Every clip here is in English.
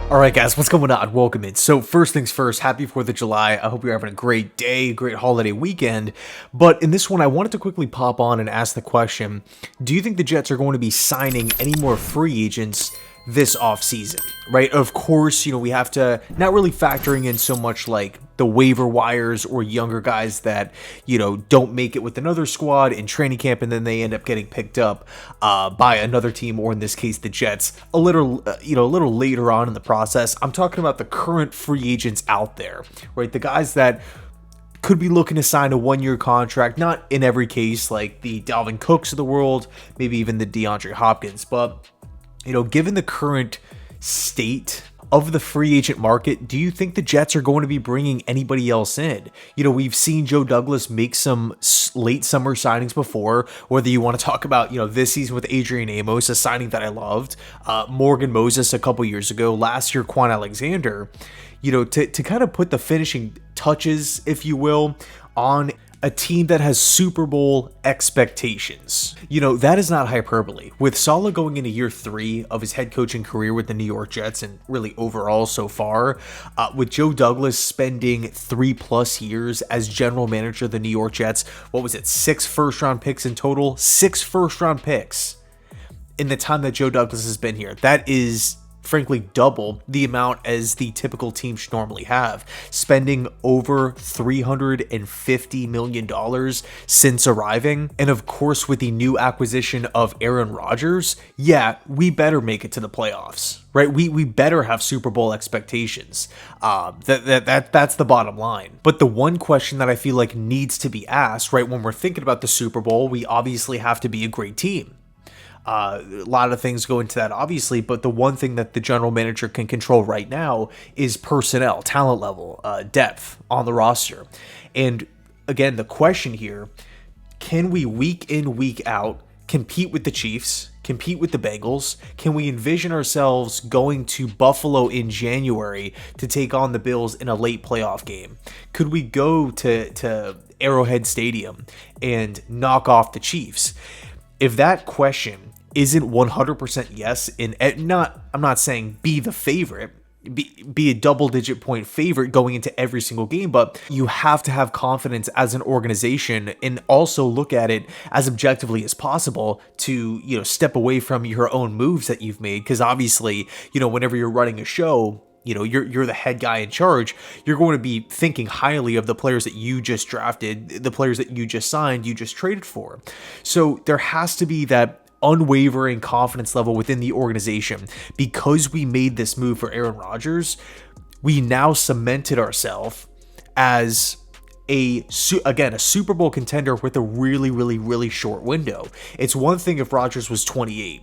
Alright guys, what's going on? Welcome in. So first things first, happy 4th of July. I hope you're having a great day, great holiday weekend. But in this one, I wanted to quickly pop on and ask the question, do you think the Jets are going to be signing any more free agents this offseason, right? Of course, we have to not really factoring in so much like the waiver wires or younger guys that, don't make it with another squad in training camp and then they end up getting picked up by another team, or in this case, the Jets, a little later on in the process. I'm talking about the current free agents out there, right? The guys that could be looking to sign a one-year contract, not in every case like the Dalvin Cooks of the world, maybe even the DeAndre Hopkins, but given the current state of the free agent market, do you think the Jets are going to be bringing anybody else in? We've seen Joe Douglas make some late summer signings before, whether you want to talk about, this season with Adrian Amos, a signing that I loved, Morgan Moses a couple years ago, last year Quan Alexander, to kind of put the finishing touches, if you will, on a team that has Super Bowl expectations. That is not hyperbole. With Saleh going into year 3 of his head coaching career with the New York Jets and really overall so far, with Joe Douglas spending 3+ years as general manager of the New York Jets, 6 first-round picks in total? 6 first-round picks in the time that Joe Douglas has been here. That is frankly double the amount as the typical team should normally have, spending over $350 million since arriving. And of course, with the new acquisition of Aaron Rodgers, we better make it to the playoffs, right? We better have Super Bowl expectations. That's the bottom line. But the one question that I feel like needs to be asked, right, when we're thinking about the Super Bowl, we obviously have to be a great team. A lot of things go into that, obviously, but the one thing that the general manager can control right now is personnel, talent level, depth on the roster. And again, the question here, can we week in, week out compete with the Chiefs, compete with the Bengals? Can we envision ourselves going to Buffalo in January to take on the Bills in a late playoff game? Could we go to Arrowhead Stadium and knock off the Chiefs? If that question isn't 100% yes, I'm not saying be the favorite, be a double-digit point favorite going into every single game, but you have to have confidence as an organization and also look at it as objectively as possible to, step away from your own moves that you've made. Because obviously, whenever you're running a show, you're the head guy in charge, you're going to be thinking highly of the players that you just drafted, the players that you just signed, you just traded for. So there has to be that unwavering confidence level within the organization. Because we made this move for Aaron Rodgers, we now cemented ourselves as a Super Bowl contender with a really, really, really short window. It's one thing if Rodgers was 28,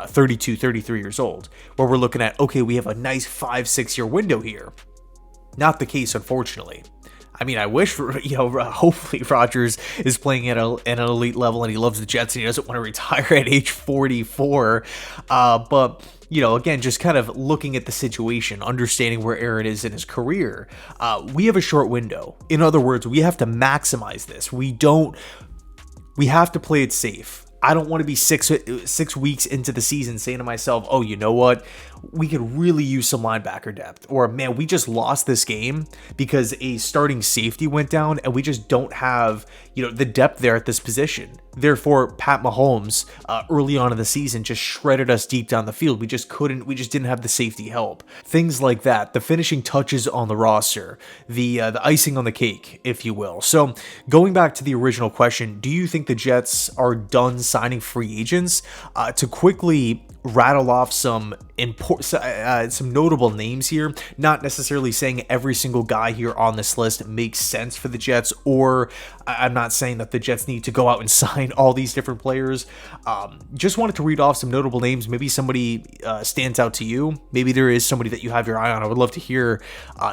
32, 33 years old, where we're looking at, okay, we have a nice 5-6 year window here. Not the case, unfortunately. I mean, I wish, hopefully Rodgers is playing at an elite level and he loves the Jets and he doesn't want to retire at age 44. But, again, just kind of looking at the situation, understanding where Aaron is in his career, we have a short window. In other words, we have to maximize this. We have to play it safe. I don't want to be six weeks into the season saying to myself, oh, you know what? We could really use some linebacker depth. Or, man, we just lost this game because a starting safety went down and we just don't have, the depth there at this position. Therefore, Pat Mahomes, early on in the season, just shredded us deep down the field. We just didn't have the safety help. Things like that, the finishing touches on the roster, the icing on the cake, if you will. So going back to the original question, do you think the Jets are done signing free agents? To quickly rattle off some notable names here, not necessarily saying every single guy here on this list makes sense for the Jets, or I'm not saying that the Jets need to go out and sign all these different players. Just wanted to read off some notable names. Maybe somebody stands out to you. Maybe there is somebody that you have your eye on. I would love to hear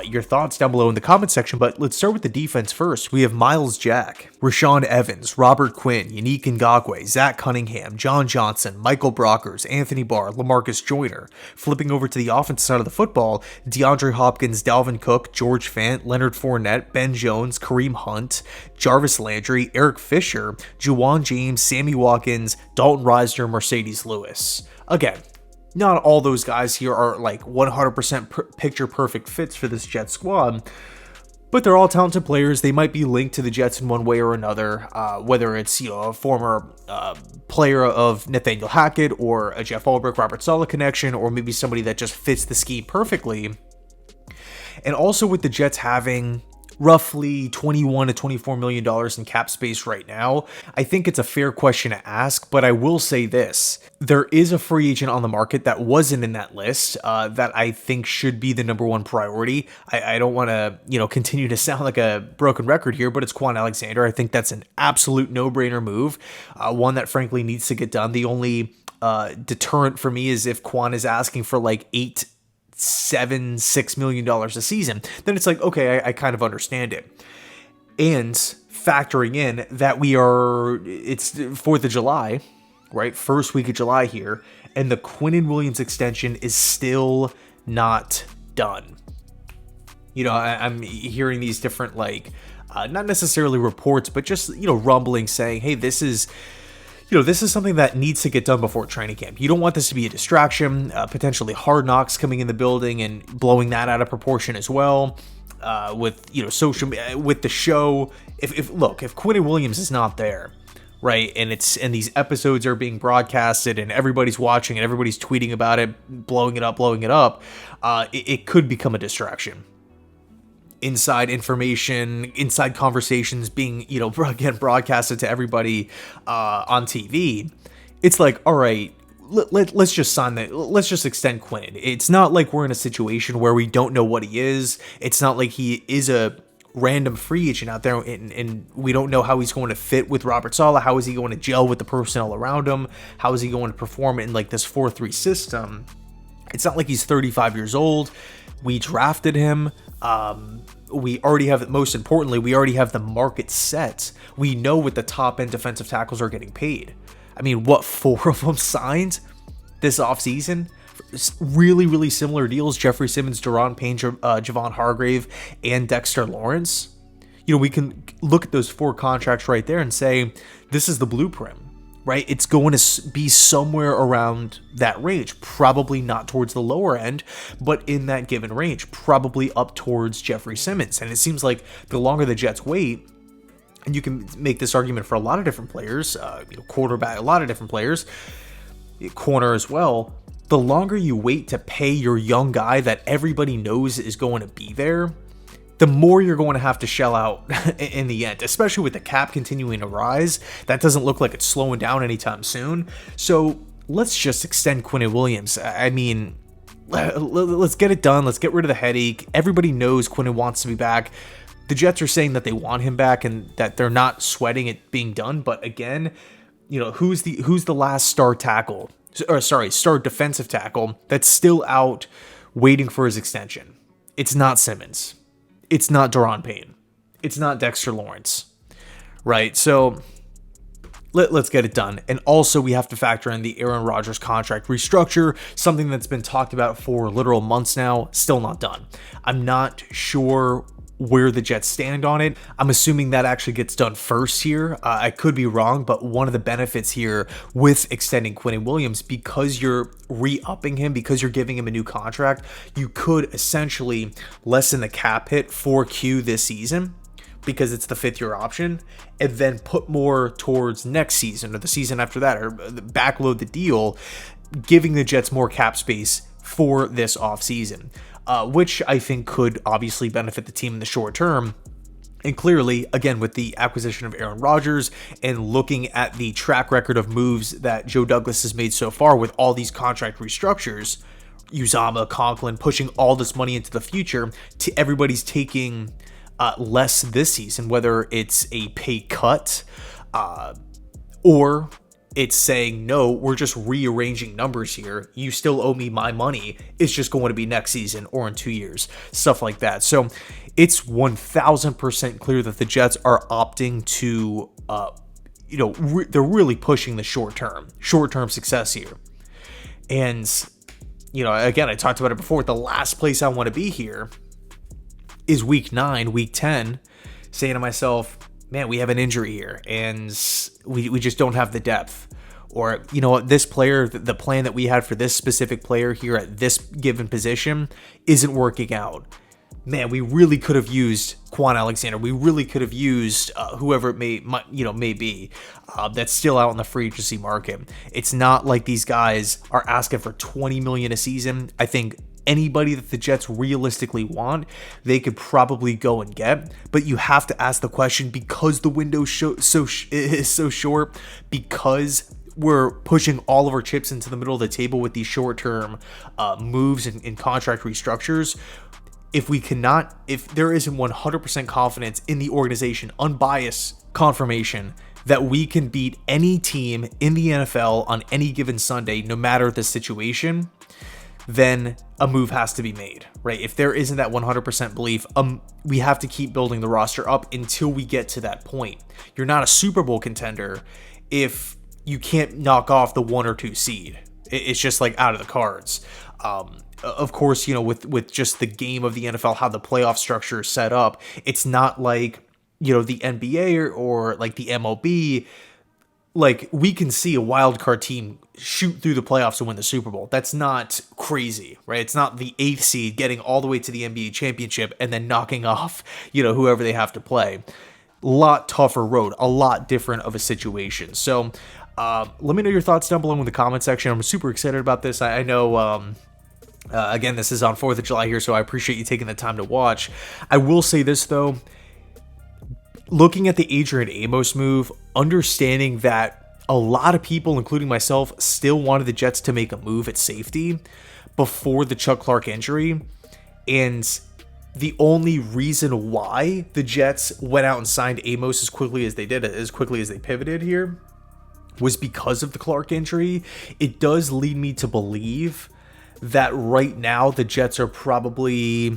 your thoughts down below in the comment section, but let's start with the defense first. We have Myles Jack, Rashaan Evans, Robert Quinn, Yannick Ngakoue, Zach Cunningham, John Johnson, Michael Brockers, Anthony Barr, Lamarcus Joyner. Flipping over to the offensive side of the football, DeAndre Hopkins, Dalvin Cook, George Fant, Leonard Fournette, Ben Jones, Kareem Hunt, Jarvis Landry, Eric Fisher, Juwan James, Sammy Watkins, Dalton Risner, Mercedes Lewis. Again, Not all those guys here are like 100% picture perfect fits for this Jets squad, but they're all talented players. They might be linked to the Jets in one way or another, whether it's a former player of Nathaniel Hackett or a Jeff Ulbrich, Robert Saleh connection, or maybe somebody that just fits the scheme perfectly. And also with the Jets having roughly $21 to $24 million in cap space right now, I think it's a fair question to ask, but I will say this. There is a free agent on the market that wasn't in that list that I think should be the number one priority. I don't want to, continue to sound like a broken record here, but it's Quan Alexander. I think that's an absolute no-brainer move, one that frankly needs to get done. The only deterrent for me is if Quan is asking for like $6 million a season, then it's like, okay, I kind of understand it. And factoring in that it's 4th of July, right? First week of July here, and the Quinnen Williams extension is still not done. I'm hearing these different, not necessarily reports, but just, rumbling saying, hey, this is something that needs to get done before training camp. You don't want this to be a distraction, potentially Hard Knocks coming in the building and blowing that out of proportion as well. With with the show, if Quinnen Williams is not there, right, and these episodes are being broadcasted and everybody's watching and everybody's tweeting about it, blowing it up, it could become a distraction. Inside information, inside conversations being, again, broadcasted to everybody on TV. It's like, all right, let's just sign that. Let's just extend Quinnen. It's not like we're in a situation where we don't know what he is. It's not like he is a random free agent out there and we don't know how he's going to fit with Robert Saleh. How is he going to gel with the personnel around him? How is he going to perform in like this 4-3 system? It's not like he's 35 years old. We drafted him. We already have, most importantly, we already have the market set. We know what the top end defensive tackles are getting paid. I mean, 4 of them signed this offseason? Really, really similar deals. Jeffrey Simmons, Daron Payne, Javon Hargrave, and Dexter Lawrence. We can look at those 4 contracts right there and say, this is the blueprint. Right? It's going to be somewhere around that range, probably not towards the lower end, but in that given range, probably up towards Jeffrey Simmons. And it seems like the longer the Jets wait, and you can make this argument for a lot of different players, quarterback, a lot of different players, corner as well, the longer you wait to pay your young guy that everybody knows is going to be there, the more you're going to have to shell out in the end, especially with the cap continuing to rise. That doesn't look like it's slowing down anytime soon. So let's just extend Quinnen Williams. I mean, let's get it done. Let's get rid of the headache. Everybody knows Quinnen wants to be back. The Jets are saying that they want him back and that they're not sweating it being done. But again, who's the last star defensive tackle that's still out waiting for his extension? It's not Simmons. It's not Daron Payne. It's not Dexter Lawrence, right? So let's get it done. And also we have to factor in the Aaron Rodgers contract restructure, something that's been talked about for literal months now, still not done. I'm not sure where the Jets stand on it. I'm assuming that actually gets done first here. I could be wrong, but one of the benefits here with extending Quinnen Williams, because you're re-upping him, because you're giving him a new contract, you could essentially lessen the cap hit for Q this season because it's the 5th-year option, and then put more towards next season or the season after that, or backload the deal, giving the Jets more cap space for this offseason. Which I think could obviously benefit the team in the short term. And clearly, again, with the acquisition of Aaron Rodgers and looking at the track record of moves that Joe Douglas has made so far with all these contract restructures, Uzomah, Conklin, pushing all this money into the future, everybody's taking less this season, whether it's a pay cut or it's saying, no, we're just rearranging numbers here. You still owe me my money. It's just going to be next season or in 2 years, stuff like that. So it's 1000% clear that the Jets are opting to, they're really pushing the short-term success here. And, again, I talked about it before. The last place I want to be here is week 9, week 10, saying to myself, man, we have an injury here and we just don't have the depth. or, you know what, this player, the plan that we had for this specific player here at this given position isn't working out. Man, we really could have used Quan Alexander. We really could have used whoever it may be that's still out in the free agency market. It's not like these guys are asking for $20 million a season. I think anybody that the Jets realistically want, they could probably go and get. But you have to ask the question, because the window is so short, because we're pushing all of our chips into the middle of the table with these short-term moves and contract restructures. If there isn't 100% confidence in the organization, unbiased confirmation that we can beat any team in the NFL on any given Sunday, no matter the situation, then a move has to be made, right? If there isn't that 100% belief, we have to keep building the roster up until we get to that point. You're not a Super Bowl contender if you can't knock off the 1 or 2 seed. It's just like out of the cards. Of course, you know, with just the game of the NFL, how the playoff structure is set up, it's not like, you know, the NBA or like the MLB. Like, we can see a wild card team shoot through the playoffs and win the Super Bowl. That's not crazy, right? It's not the 8th seed getting all the way to the NBA championship and then knocking off, you know, whoever they have to play. Lot tougher road, a lot different of a situation. So let me know your thoughts down below in the comment section. I'm super excited about this. I know, again, this is on 4th of July here, so I appreciate you taking the time to watch. I will say this, though. Looking at the Adrian Amos move, understanding that a lot of people, including myself, still wanted the Jets to make a move at safety before the Chuck Clark injury. And the only reason why the Jets went out and signed Amos as quickly as they did, as quickly as they pivoted here, was because of the Clark injury. It does lead me to believe that right now the Jets are probably,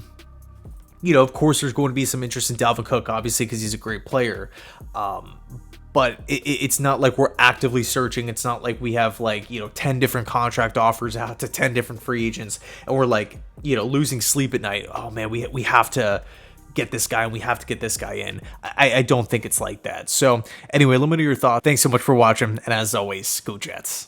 you know, of course there's going to be some interest in Dalvin Cook, obviously, because he's a great player. But it's not like we're actively searching. It's not like we have, like, you know, 10 different contract offers out to 10 different free agents, and we're like, you know, losing sleep at night. Oh man, we have to get this guy and we have to get this guy in. I don't think it's like that. So anyway, let me know your thoughts. Thanks so much for watching, and as always, go Jets.